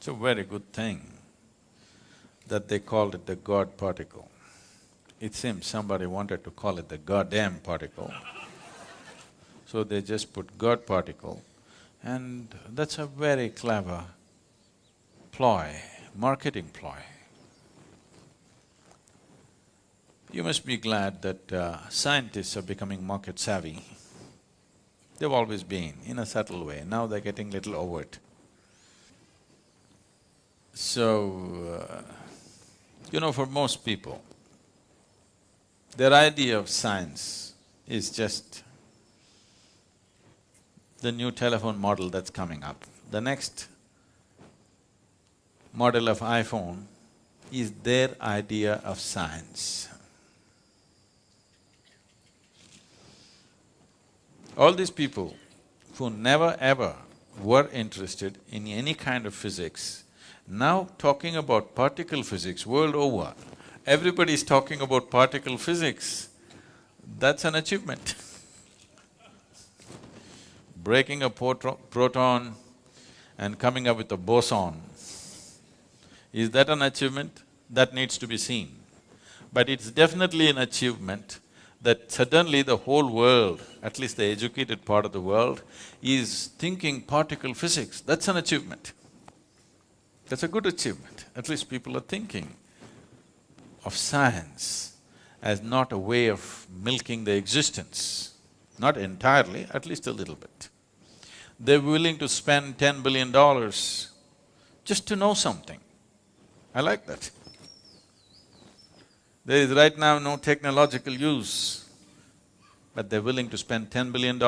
It's a very good thing that they called it the God particle. It seems somebody wanted to call it the goddamn particle, so they just put God particle, and that's a very clever ploy, marketing ploy. You must be glad that scientists are becoming market savvy. They've always been, in a subtle way, now they're getting little overt. So, for most people, their idea of science is just the new telephone model that's coming up. The next model of iPhone is their idea of science. All these people who never ever were interested in any kind of physics, now talking about particle physics world over, everybody is talking about particle physics. That's an achievement. Breaking a proton and coming up with a boson, is that an achievement? That needs to be seen. But it's definitely an achievement that suddenly the whole world, at least the educated part of the world, is thinking particle physics. That's an achievement. That's a good achievement. At least people are thinking of science as not a way of milking the existence. Not entirely, at least a little bit. They're willing to spend $10 billion just to know something. I like that. There is right now no technological use, but they're willing to spend $10 billion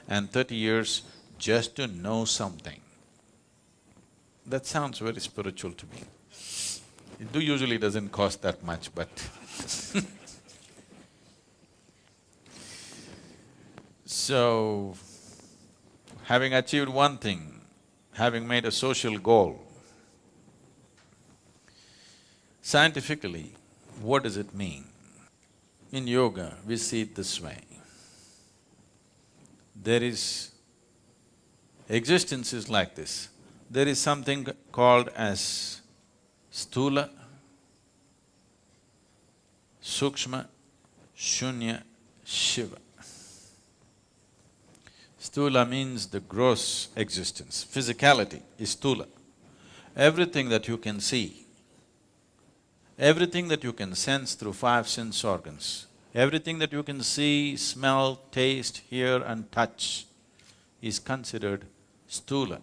and 30 years just to know something. That sounds very spiritual to me. It usually doesn't cost that much, but so, having achieved one thing, having made a social goal, scientifically, what does it mean? In yoga, we see it this way. Existence is like this. There is something called as sthula, sukshma, shunya, shiva. Sthula means the gross existence, physicality is sthula. Everything that you can see, everything that you can sense through five sense organs, everything that you can see, smell, taste, hear and touch is considered sthula.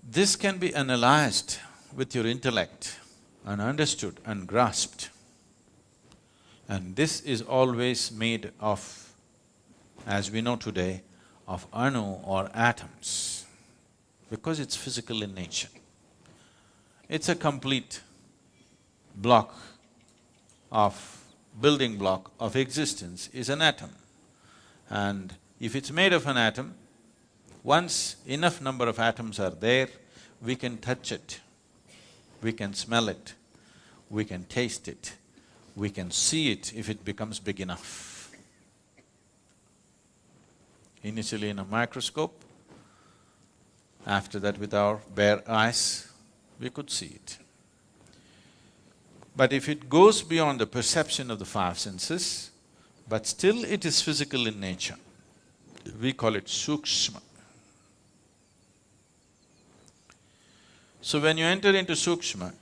This can be analyzed with your intellect and understood and grasped. And this is always made of, as we know today, of anu or atoms, because it's physical in nature. It's a complete block of… building block of existence is an atom. And if it's made of an atom, once enough number of atoms are there, we can touch it, we can smell it, we can taste it, we can see it if it becomes big enough. Initially in a microscope, after that with our bare eyes, we could see it. But if it goes beyond the perception of the five senses, but still it is physical in nature, we call it sukshma. So when you enter into sukshma,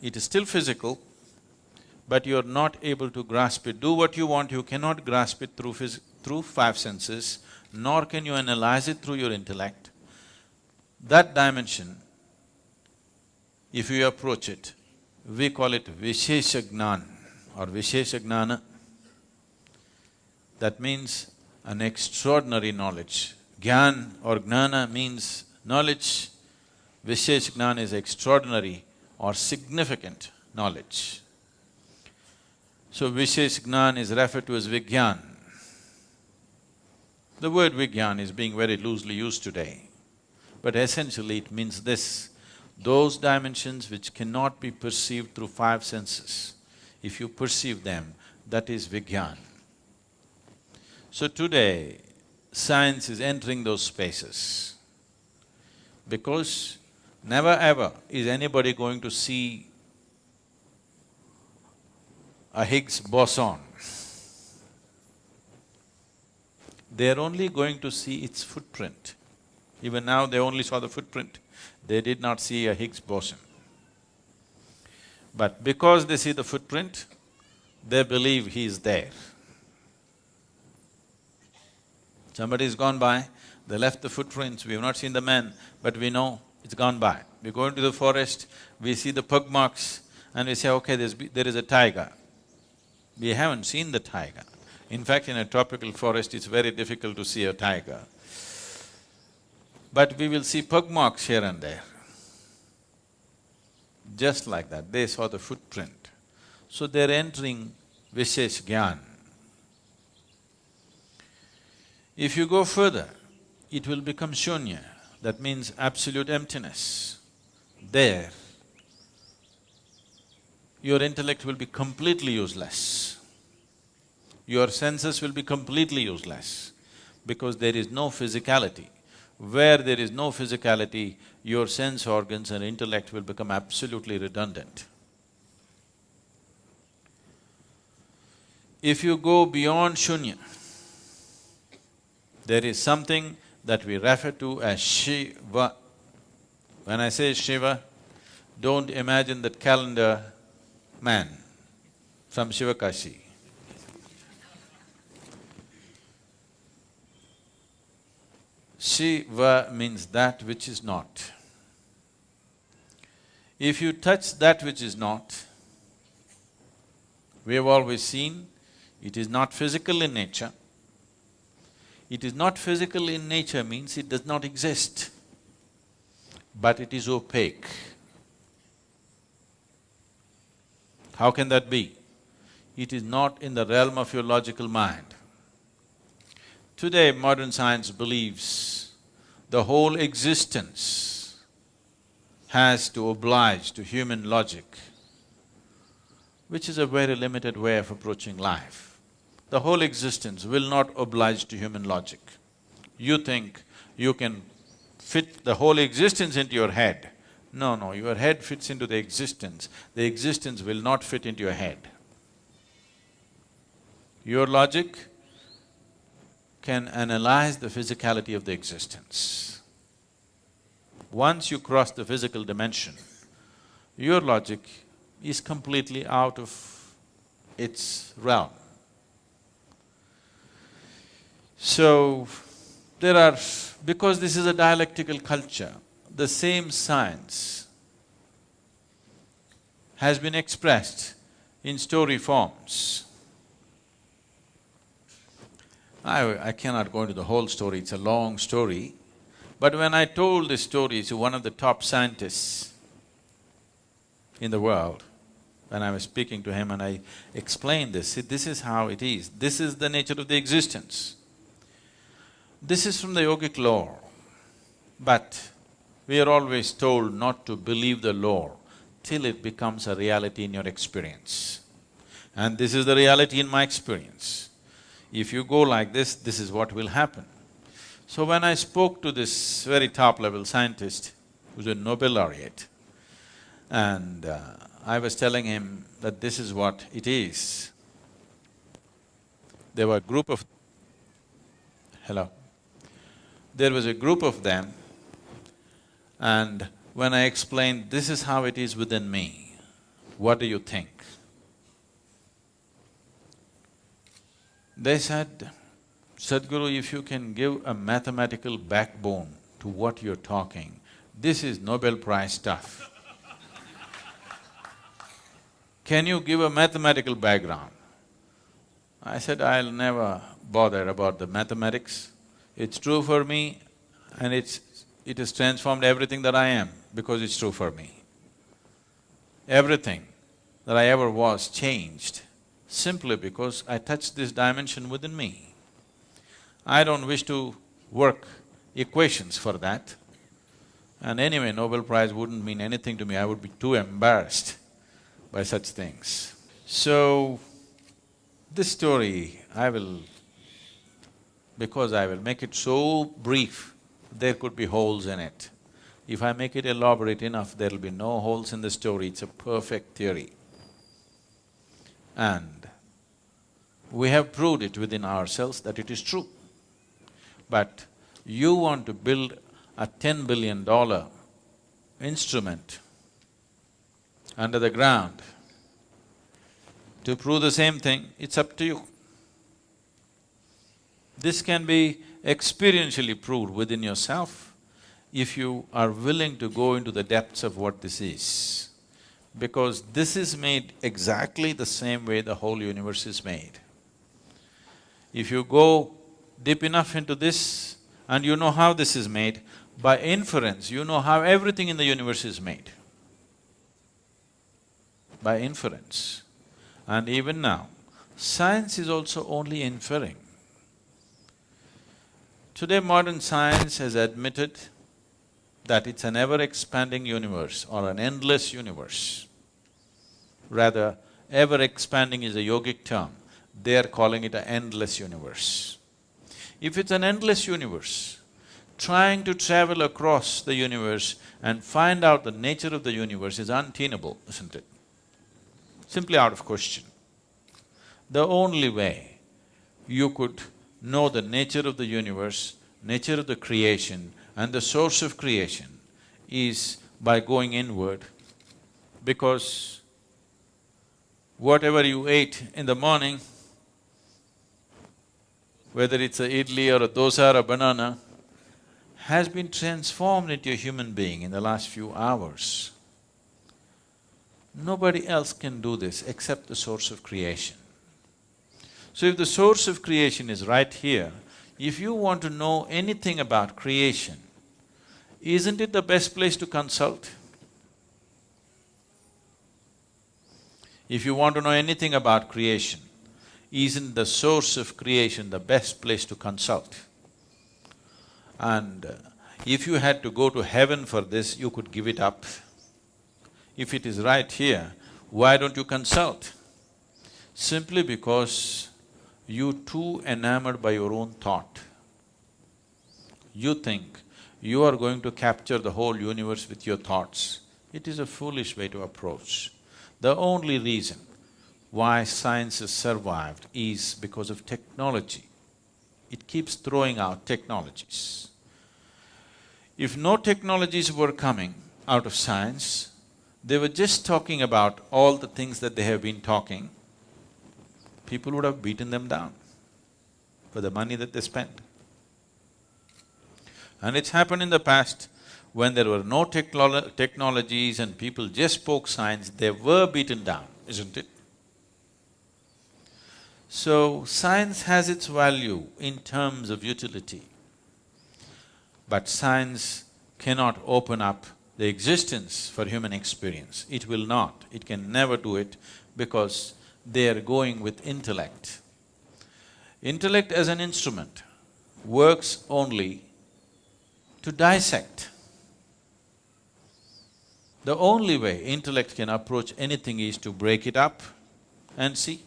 it is still physical, but you are not able to grasp it. Do what you want, you cannot grasp it through five senses, nor can you analyze it through your intellect. That dimension, if you approach it, we call it vishesha jnana or vishesha jnana. That means an extraordinary knowledge. Gyan or jnana means knowledge, vishesha jnana is extraordinary or significant knowledge. So vishesha jnana is referred to as vigyan. The word vigyan is being very loosely used today, but essentially it means this: those dimensions which cannot be perceived through five senses, if you perceive them, that is vigyan. So today, science is entering those spaces. Because never ever is anybody going to see a Higgs boson. They're only going to see its footprint. Even now they only saw the footprint, they did not see a Higgs boson. But because they see the footprint, they believe he is there. Somebody's gone by, they left the footprints, we have not seen the man, but we know it's gone by. We go into the forest, we see the pug marks and we say, okay, there is a tiger. We haven't seen the tiger. In fact, in a tropical forest, it's very difficult to see a tiger. But we will see pug marks here and there. Just like that, they saw the footprint. So they're entering Vishesh Gyan. If you go further, it will become shunya, that means absolute emptiness. There, your intellect will be completely useless. Your senses will be completely useless because there is no physicality. Where there is no physicality, your sense organs and intellect will become absolutely redundant. If you go beyond shunya, there is something that we refer to as Shiva. When I say Shiva, don't imagine that calendar man from Shivakashi. Shiva means that which is not. If you touch that which is not, we have always seen, it is not physical in nature. It is not physical in nature means it does not exist, but it is opaque. How can that be? It is not in the realm of your logical mind. Today, modern science believes the whole existence has to oblige to human logic, which is a very limited way of approaching life. The whole existence will not oblige to human logic. You think you can fit the whole existence into your head. No, your head fits into the existence will not fit into your head. Your logic can analyze the physicality of the existence. Once you cross the physical dimension, your logic is completely out of its realm. So, because this is a dialectical culture, the same science has been expressed in story forms. I cannot go into the whole story, it's a long story. But when I told this story to one of the top scientists in the world, when I was speaking to him and I explained this, see, this is how it is, this is the nature of the existence. This is from the yogic lore, but we are always told not to believe the lore till it becomes a reality in your experience. And this is the reality in my experience. If you go like this is what will happen. So when I spoke to this very top-level scientist, who's a Nobel laureate, and I was telling him that this is what it is, there were a group of… Hello? There was a group of them, and when I explained, this is how it is within me, what do you think? They said, Sadhguru, if you can give a mathematical backbone to what you're talking, this is Nobel Prize stuff. Can you give a mathematical background? I said, I'll never bother about the mathematics. It's true for me and it has transformed everything that I am because it's true for me. Everything that I ever was changed simply because I touched this dimension within me. I don't wish to work equations for that. And anyway, Nobel Prize wouldn't mean anything to me, I would be too embarrassed by such things. So, this story, because I will make it so brief, there could be holes in it. If I make it elaborate enough, there'll be no holes in the story, it's a perfect theory. And we have proved it within ourselves that it is true. But you want to build a $10 billion instrument under the ground to prove the same thing, it's up to you. This can be experientially proved within yourself if you are willing to go into the depths of what this is. Because this is made exactly the same way the whole universe is made. If you go deep enough into this and you know how this is made, by inference, you know how everything in the universe is made. By inference. And even now, science is also only inferring. Today modern science has admitted that it's an ever-expanding universe or an endless universe. Rather, ever-expanding is a yogic term, they are calling it an endless universe. If it's an endless universe, trying to travel across the universe and find out the nature of the universe is untenable, isn't it? Simply out of question. The only way you could know the nature of the universe, nature of the creation and the source of creation is by going inward, because whatever you ate in the morning, whether it's a idli or a dosa or a banana, has been transformed into a human being in the last few hours. Nobody else can do this except the source of creation. So if the source of creation is right here, if you want to know anything about creation, isn't it the best place to consult? If you want to know anything about creation, isn't the source of creation the best place to consult? And if you had to go to heaven for this, you could give it up. If it is right here, why don't you consult? Simply because you're too enamored by your own thought. You think you are going to capture the whole universe with your thoughts. It is a foolish way to approach. The only reason why science has survived is because of technology. It keeps throwing out technologies. If no technologies were coming out of science, they were just talking about all the things that they have been talking, people would have beaten them down for the money that they spent. And it's happened in the past, when there were no technologies and people just spoke science, they were beaten down, isn't it? So, science has its value in terms of utility, but science cannot open up the existence for human experience. It will not, it can never do it because they are going with intellect. Intellect as an instrument works only to dissect. The only way intellect can approach anything is to break it up and see.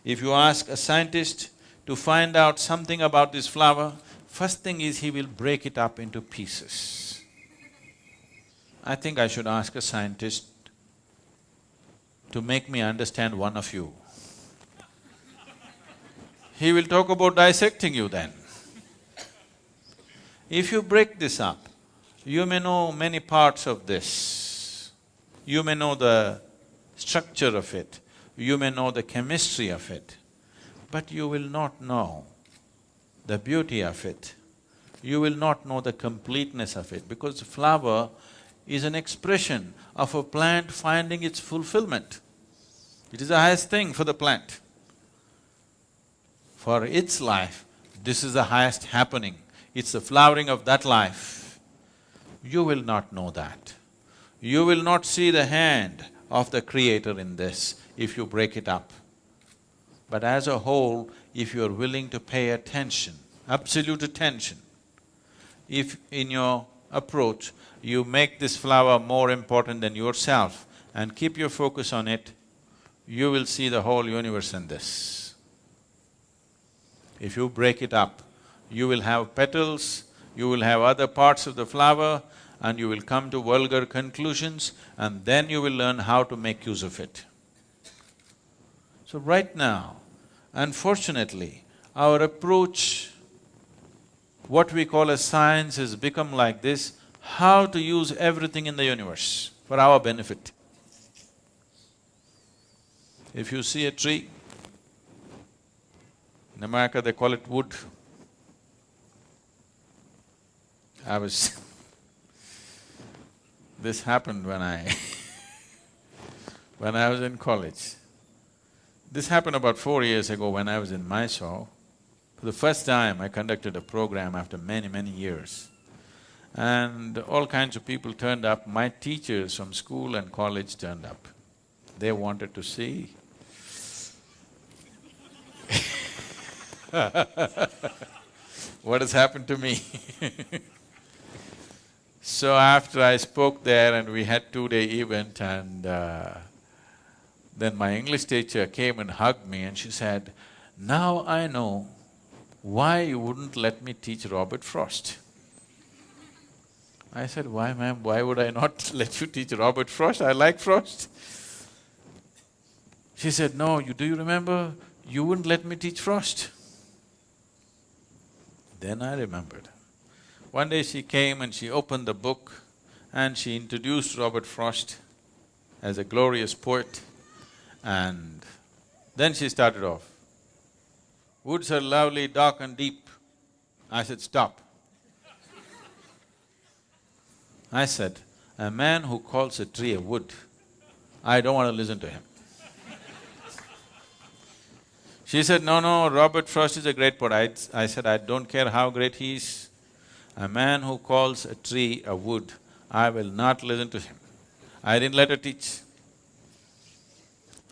If you ask a scientist to find out something about this flower, first thing is he will break it up into pieces. I think I should ask a scientist to make me understand one of you. He will talk about dissecting you then. If you break this up, you may know many parts of this. You may know the structure of it, you may know the chemistry of it, but you will not know the beauty of it. You will not know the completeness of it, because the flower is an expression of a plant finding its fulfillment. It is the highest thing for the plant. For its life, this is the highest happening. It's the flowering of that life. You will not know that. You will not see the hand of the Creator in this if you break it up. But as a whole, if you are willing to pay attention, absolute attention, if in your approach you make this flower more important than yourself and keep your focus on it, you will see the whole universe in this. If you break it up, you will have petals, you will have other parts of the flower, and you will come to vulgar conclusions, and then you will learn how to make use of it. So right now, unfortunately, our approach, what we call as science, has become like this: how to use everything in the universe for our benefit. If you see a tree, in America they call it wood. This happened when when I was in college. This happened about 4 years ago when I was in Mysore. For the first time, I conducted a program after many, many years. And all kinds of people turned up. My teachers from school and college turned up. They wanted to see what has happened to me. So after I spoke there and we had 2-day event, and then my English teacher came and hugged me and she said, "Now I know why you wouldn't let me teach Robert Frost." I said, "Why, ma'am, why would I not let you teach Robert Frost? I like Frost." She said, "No, do you remember, you wouldn't let me teach Frost?" Then I remembered. One day she came and she opened the book and she introduced Robert Frost as a glorious poet, and then she started off, "Woods are lovely, dark and deep." I said, "Stop." I said, "A man who calls a tree a wood, I don't want to listen to him." She said, "No, Robert Frost is a great poet." I said, "I don't care how great he is. A man who calls a tree a wood, I will not listen to him." I didn't let her teach.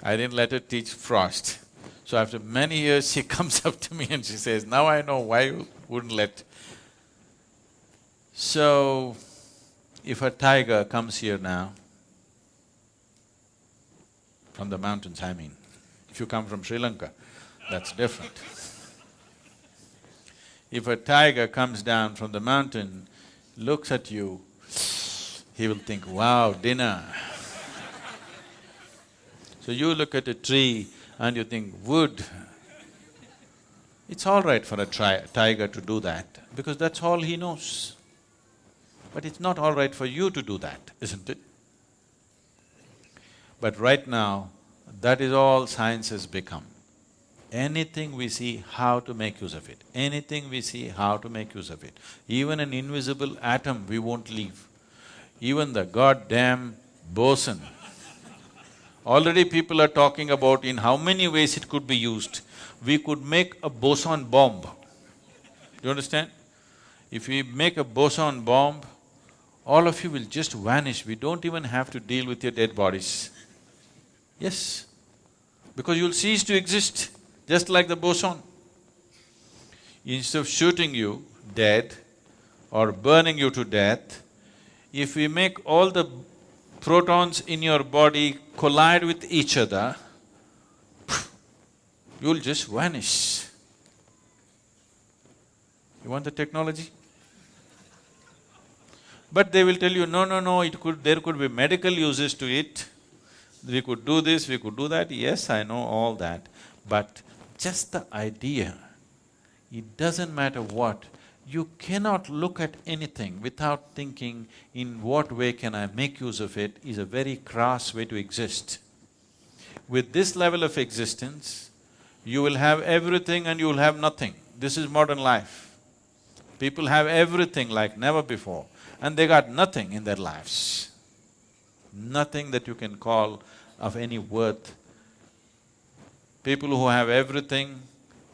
I didn't let her teach Frost. So after many years, she comes up to me and she says, "Now I know why you wouldn't let." So, if a tiger comes here now, from the mountains I mean, if you come from Sri Lanka, that's different. If a tiger comes down from the mountain, looks at you, he will think, "Wow, dinner." So you look at a tree and you think, wood. It's all right for a tiger to do that, because that's all he knows. But it's not all right for you to do that, isn't it? But right now, that is all science has become. Anything we see, how to make use of it. Anything we see, how to make use of it. Even an invisible atom, we won't leave. Even the goddamn boson. Already people are talking about in how many ways it could be used. We could make a boson bomb. Do you understand? If we make a boson bomb, all of you will just vanish. We don't even have to deal with your dead bodies. Yes, because you'll cease to exist, just like the boson. Instead of shooting you dead or burning you to death, if we make all the protons in your body collide with each other, you'll just vanish. You want the technology? But they will tell you, no, there could be medical uses to it. We could do this, we could do that. Yes, I know all that. But just the idea, it doesn't matter what, you cannot look at anything without thinking, in what way can I make use of it, is a very crass way to exist. With this level of existence, you will have everything and you will have nothing. This is modern life. People have everything like never before, and they got nothing in their lives. Nothing that you can call of any worth. People who have everything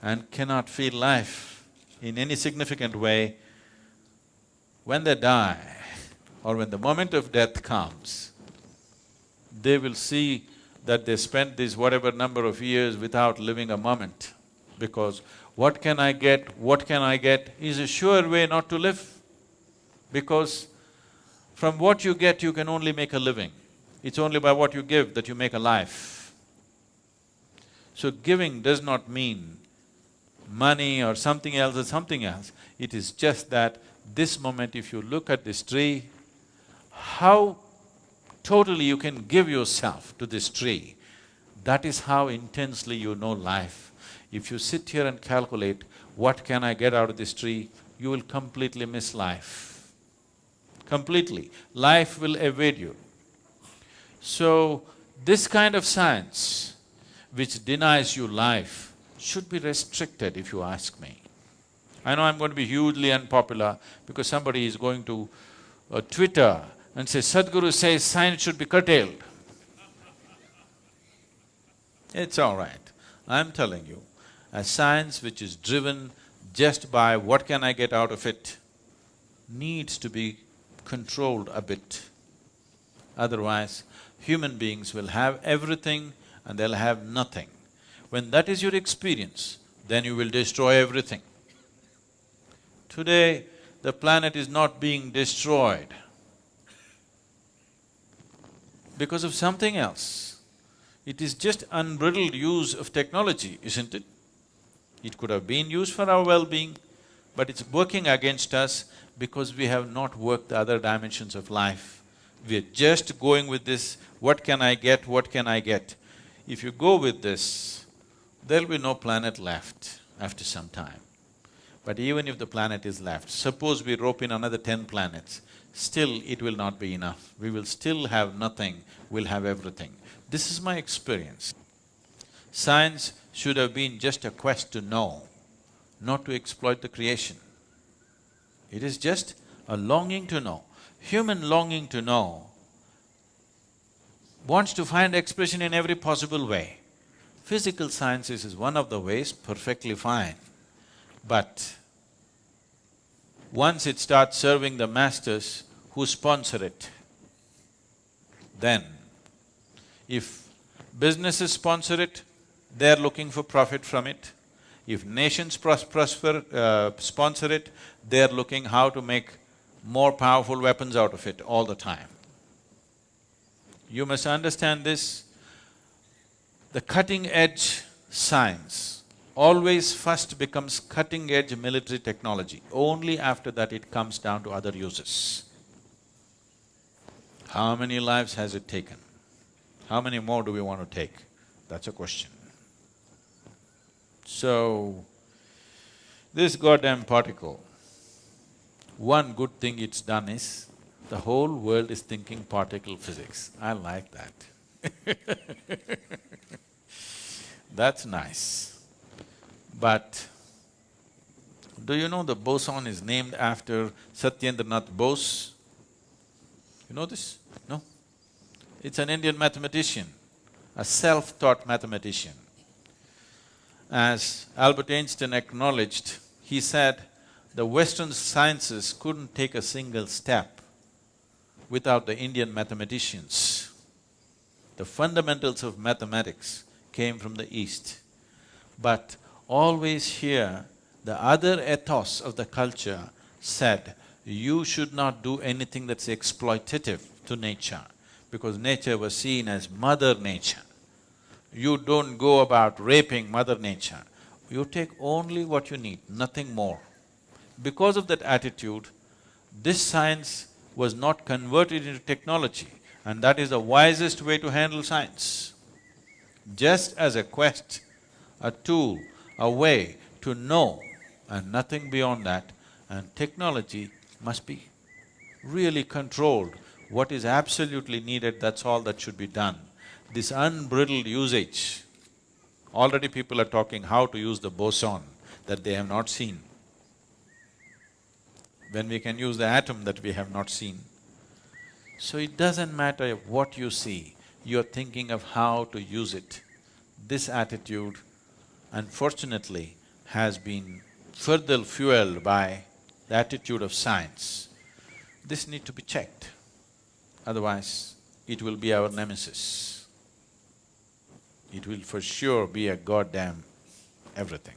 and cannot feel life in any significant way, when they die or when the moment of death comes, they will see that they spent these whatever number of years without living a moment, because what can I get is a sure way not to live, because from what you get you can only make a living. It's only by what you give that you make a life. So giving does not mean money or something else or something else. It is just that this moment, if you look at this tree, how totally you can give yourself to this tree, that is how intensely you know life. If you sit here and calculate, what can I get out of this tree, you will completely miss life. Completely. Life will evade you. So, this kind of science which denies you life should be restricted, if you ask me. I know I'm going to be hugely unpopular because somebody is going to Twitter and say, Sadhguru says science should be curtailed. It's all right. I'm telling you, a science which is driven just by what can I get out of it needs to be controlled a bit. Otherwise, human beings will have everything and they'll have nothing. When that is your experience, then you will destroy everything. Today, the planet is not being destroyed because of something else. It is just unbridled use of technology, isn't it? It could have been used for our well-being, but it's working against us because we have not worked the other dimensions of life. We're just going with this, what can I get, what can I get? If you go with this, there'll be no planet left after some time. But even if the planet is left, suppose we rope in another 10 planets, still it will not be enough. We will still have nothing, we'll have everything. This is my experience. Science should have been just a quest to know, not to exploit the creation. It is just a longing to know. Human longing to know wants to find expression in every possible way. Physical sciences is one of the ways, perfectly fine. But once it starts serving the masters who sponsor it, then if businesses sponsor it, they're looking for profit from it. If nations sponsor it, they're looking how to make more powerful weapons out of it all the time. You must understand this. The cutting-edge science always first becomes cutting-edge military technology. Only after that it comes down to other uses. How many lives has it taken? How many more do we want to take? That's a question. So, this goddamn particle, one good thing it's done is, the whole world is thinking particle physics. I like that. That's nice. But do you know the boson is named after Satyendranath Bose? You know this? No? It's an Indian mathematician, a self-taught mathematician. As Albert Einstein acknowledged, he said, the Western sciences couldn't take a single step without the Indian mathematicians. The fundamentals of mathematics came from the East. But always here, the other ethos of the culture said, you should not do anything that's exploitative to nature, because nature was seen as Mother Nature. You don't go about raping Mother Nature. You take only what you need, nothing more. Because of that attitude, this science was not converted into technology, and that is the wisest way to handle science. Just as a quest, a tool, a way to know, and nothing beyond that, and technology must be really controlled. What is absolutely needed, that's all that should be done. This unbridled usage, already people are talking how to use the boson that they have not seen. When we can use the atom that we have not seen. So it doesn't matter what you see, you're thinking of how to use it. This attitude, unfortunately, has been further fueled by the attitude of science. This need to be checked, otherwise it will be our nemesis. It will for sure be a goddamn everything.